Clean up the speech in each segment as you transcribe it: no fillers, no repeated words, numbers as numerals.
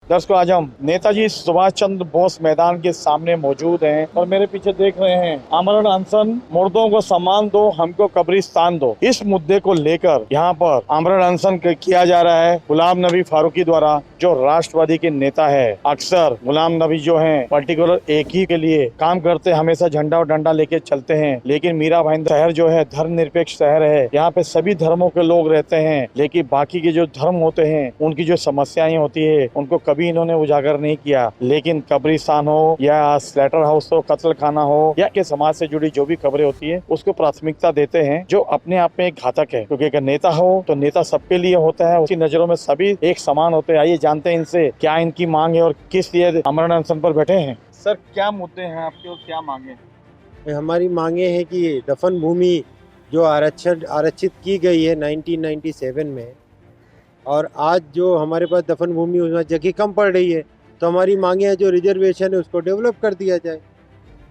दर्शकों, आज हम नेताजी सुभाष चंद्र बोस मैदान के सामने मौजूद हैं और मेरे पीछे देख रहे हैं आमरण अनशन, मुर्दों को सम्मान दो, हमको कब्रिस्तान दो। इस मुद्दे को लेकर यहाँ पर आमरण अनशन किया जा रहा है गुलाम नबी फारूकी द्वारा, जो राष्ट्रवादी के नेता है। अक्सर गुलाम नबी जो हैं पर्टिकुलर एक ही के लिए काम करते, हमेशा झंडा और डंडा लेके चलते हैं। लेकिन मीरा भाईंदर शहर जो है धर्मनिरपेक्ष शहर है, यहाँ पे सभी धर्मों के लोग रहते हैं। लेकिन बाकी के जो धर्म होते हैं उनकी जो समस्याएं होती है उनको कभी इन्होंने उजागर नहीं किया। लेकिन कब्रिस्तान हो या स्लेटर हाउस हो, कत्ल खाना हो या के समाज से जुड़ी जो भी खबरें होती है उसको प्राथमिकता देते हैं, जो अपने आप में एक घातक है। क्योंकि अगर नेता हो तो नेता सबके लिए होता है, उसकी नजरों में सभी एक समान होते हैं। आइए जानते हैं इनसे क्या इनकी मांग है और किस लिए आमरण अनशन पर बैठे हैं। सर, क्या मुद्दे हैं आपके और क्या मांगे? हमारी मांगे हैं कि दफन भूमि जो आरक्षित की गई है 1997 में, और आज जो हमारे पास दफन भूमि उसमें जगह कम पड़ रही है, तो हमारी मांगे हैं जो रिजर्वेशन है उसको डेवलप कर दिया जाए,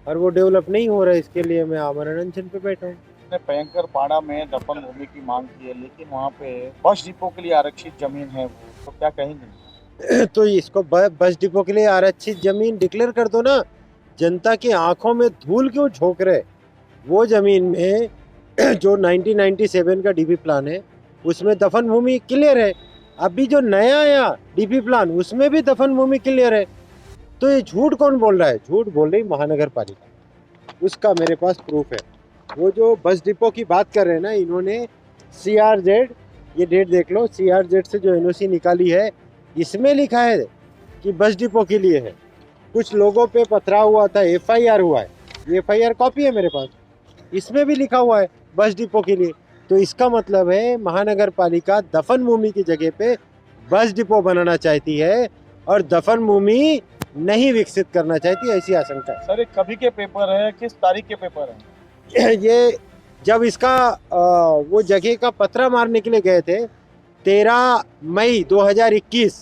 और वो डेवलप नहीं हो रहा है। इसके लिए मैं आमरण अनशन पे बैठा हूँ। भयंकर पाड़ा में दफन भूमि की मांग की है, लेकिन वहाँ पे बस डिपो के लिए आरक्षित जमीन है, वो तो क्या कहेंगे? तो इसको बस डिपो के लिए आरक्षित जमीन डिक्लेयर कर दो ना। जनता की आंखों में धूल क्यों झोंक रहे? वो जमीन में जो 1997 का डीपी प्लान है उसमें दफन भूमि क्लियर है। अभी जो नया आया डीपी प्लान उसमें भी दफन भूमि क्लियर है। तो ये झूठ कौन बोल रहा है? झूठ बोल रही महानगर पालिका। उसका मेरे पास प्रूफ है। वो जो बस डिपो की बात कर रहे हैं ना, इन्होंने CRZ, ये डेट देख लो, CRZ से जो NOC निकाली है इसमें लिखा है कि बस डिपो के लिए है। कुछ लोगों पे पथराव हुआ था, FIR हुआ है, ये FIR कॉपी है मेरे पास, इसमें भी लिखा हुआ है बस डिपो के लिए। तो इसका मतलब है महानगर पालिका दफन भूमि की जगह पे बस डिपो बनाना चाहती है और दफन भूमि नहीं विकसित करना चाहती, ऐसी आशंका है। सर, कभी के पेपर है, किस तारीख के पेपर है? ये जब इसका वो जगह का पत्रा मारने के लिए गए थे 13 मई 2021,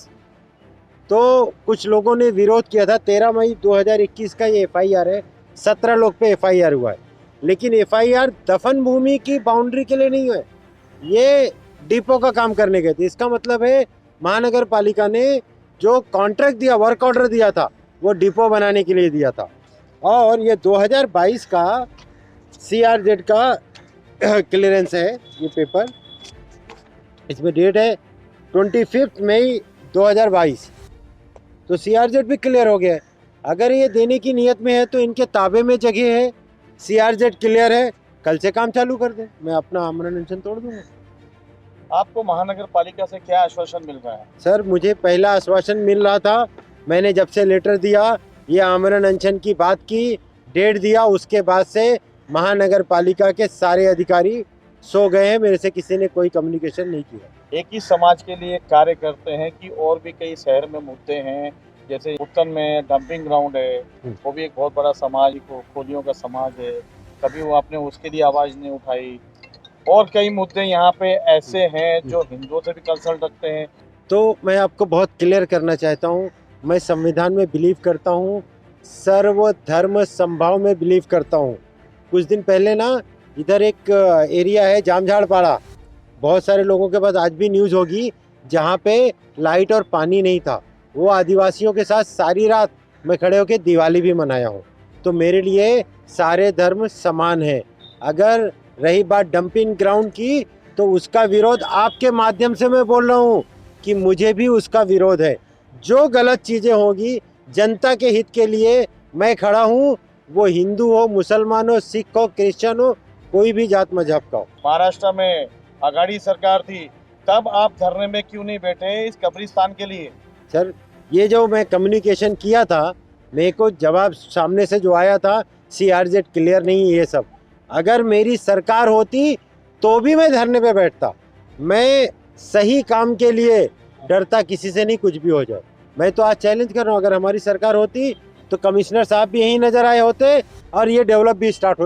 तो कुछ लोगों ने विरोध किया था। 13 मई 2021 का ये FIR है, 17 लोग पे FIR हुआ है। लेकिन FIR दफन भूमि की बाउंड्री के लिए नहीं है, ये डिपो का काम करने गए थे। इसका मतलब है महानगर पालिका ने जो कॉन्ट्रैक्ट दिया, वर्क ऑर्डर दिया था, वो डिपो बनाने के लिए दिया था। और ये 2022 का CRZ का क्लियरेंस है ये पेपर, इसमें डेट है 25 मई 2022। तो CRZ भी क्लियर हो गया है। अगर ये देने की नीयत में है तो इनके ताबे में जगह है, CRZ क्लियर है, कल से काम चालू कर दें, मैं अपना आमरण अनशन तोड़ दूंगा। आपको महानगर पालिका से क्या आश्वासन मिल रहा है? सर, मुझे पहला आश्वासन मिल रहा था, मैंने जब से लेटर दिया, ये आमरण अनशन की बात की, डेट दिया, उसके बाद से महानगर पालिका के सारे अधिकारी सो गए हैं। मेरे से किसी ने कोई कम्युनिकेशन नहीं किया। एक ही समाज के लिए कार्य करते हैं कि और भी कई शहर में मुद्दे हैं, जैसे उत्तर में डंपिंग ग्राउंड है, वो भी एक बहुत बड़ा समाज, खोलियों का समाज है, कभी वो आपने उसके लिए आवाज़ नहीं उठाई। और कई मुद्दे यहाँ पे ऐसे हैं जो हिंदुओं से भी कंसर्न रखते हैं। तो मैं आपको बहुत क्लियर करना चाहता हूँ, मैं संविधान में बिलीव करता हूँ, सर्वधर्म समभाव में बिलीव करता हूँ। कुछ दिन पहले ना इधर एक एरिया है जामझाड़पाड़ा, बहुत सारे लोगों के पास आज भी न्यूज़ होगी, जहाँ पे लाइट और पानी नहीं था। वो आदिवासियों के साथ सारी रात मैं खड़े होकर दिवाली भी मनाया हूँ। तो मेरे लिए सारे धर्म समान हैं। अगर रही बात डंपिंग ग्राउंड की, तो उसका विरोध आपके माध्यम से मैं बोल रहा हूँ कि मुझे भी उसका विरोध है। जो गलत चीज़ें होगी जनता के हित के लिए मैं खड़ा हूँ, वो हिंदू हो, मुसलमान हो, सिख हो, क्रिश्चियन हो, कोई भी जात मजहब का हो। महाराष्ट्र में आघाड़ी सरकार थी, तब आप धरने में क्यों नहीं बैठे इस कब्रिस्तान के लिए? सर, ये जो मैं कम्युनिकेशन किया था, मेरे को जवाब सामने से जो आया था CRZ क्लियर नहीं, ये सब। अगर मेरी सरकार होती तो भी मैं धरने पे बैठता। मैं सही काम के लिए डरता किसी से नहीं, कुछ भी हो जाए। मैं तो आज चैलेंज कर रहा हूँ, अगर हमारी सरकार होती तो कमिश्नर साहब भी यहीं नजर आए होते और ये डेवलपमेंट भी स्टार्ट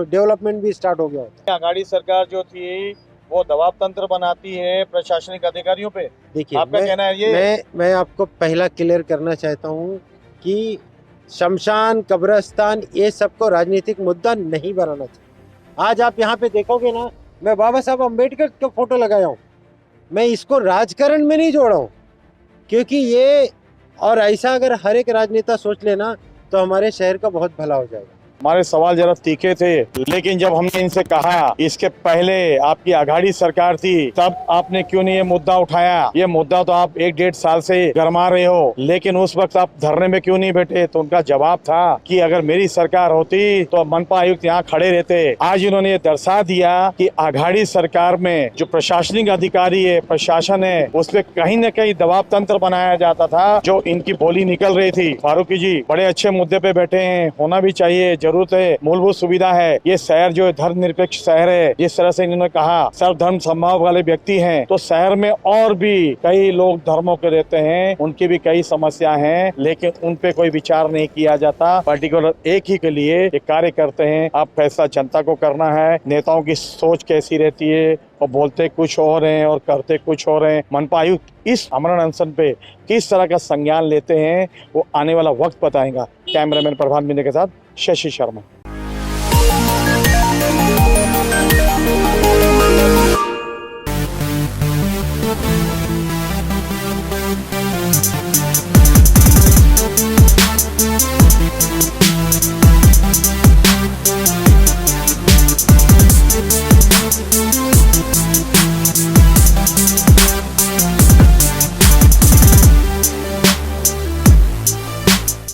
हो गया होता। आघाड़ी सरकार जो थी वो दबाव तंत्र बनाती है प्रशासनिक अधिकारियों पे। देखिए, आपका कहना है ये? मैं आपको पहला क्लियर करना चाहता हूँ कि शमशान, कब्रिस्तान, ये सबको राजनीतिक मुद्दा नहीं बनाना चाहिए। आज आप यहाँ पे देखोगे ना, मैं बाबा साहब अम्बेडकर का फोटो लगाया हूँ, मैं इसको राजकारण में नहीं जोड़ा हूँ, क्योंकि ये और ऐसा अगर हर एक राजनेता सोच लेना तो हमारे शहर का बहुत भला हो जाएगा। हमारे सवाल जरा तीखे थे, लेकिन जब हमने इनसे कहा इसके पहले आपकी आघाड़ी सरकार थी तब आपने क्यों नहीं ये मुद्दा उठाया, ये मुद्दा तो आप 1-1.5 साल से गरमा रहे हो, लेकिन उस वक्त आप धरने में क्यों नहीं बैठे? तो उनका जवाब था कि अगर मेरी सरकार होती तो मनपा आयुक्त यहाँ खड़े रहते। आज इन्होंने ये दर्शा दिया कि आघाड़ी सरकार में जो प्रशासनिक अधिकारी है, प्रशासन है, उस पर कहीं न कहीं दबाव तंत्र बनाया जाता था, जो इनकी बोली निकल रही थी। फारूकी जी बड़े अच्छे मुद्दे पे बैठे हैं, होना भी चाहिए, जरूरत है, मूलभूत सुविधा है। ये शहर जो है धर्मनिरपेक्ष शहर है, जिस तरह से इन्होंने कहा सर्वधर्म समभाव वाले व्यक्ति हैं, तो शहर में और भी कई लोग धर्मों के रहते हैं, उनकी भी कई समस्या हैं, लेकिन उन पे कोई विचार नहीं किया जाता। पर्टिकुलर एक ही के लिए ये कार्य करते हैं। अब फैसला जनता को करना है। नेताओं की सोच कैसी रहती है, और बोलते कुछ और हैं और करते कुछ और हैं। मनपा आयुक्त इस आमरण अनशन पे किस तरह का संज्ञान लेते हैं, वो आने वाला वक्त बताएगा। कैमरामैन प्रभात मिंदे के साथ शशि शर्मा।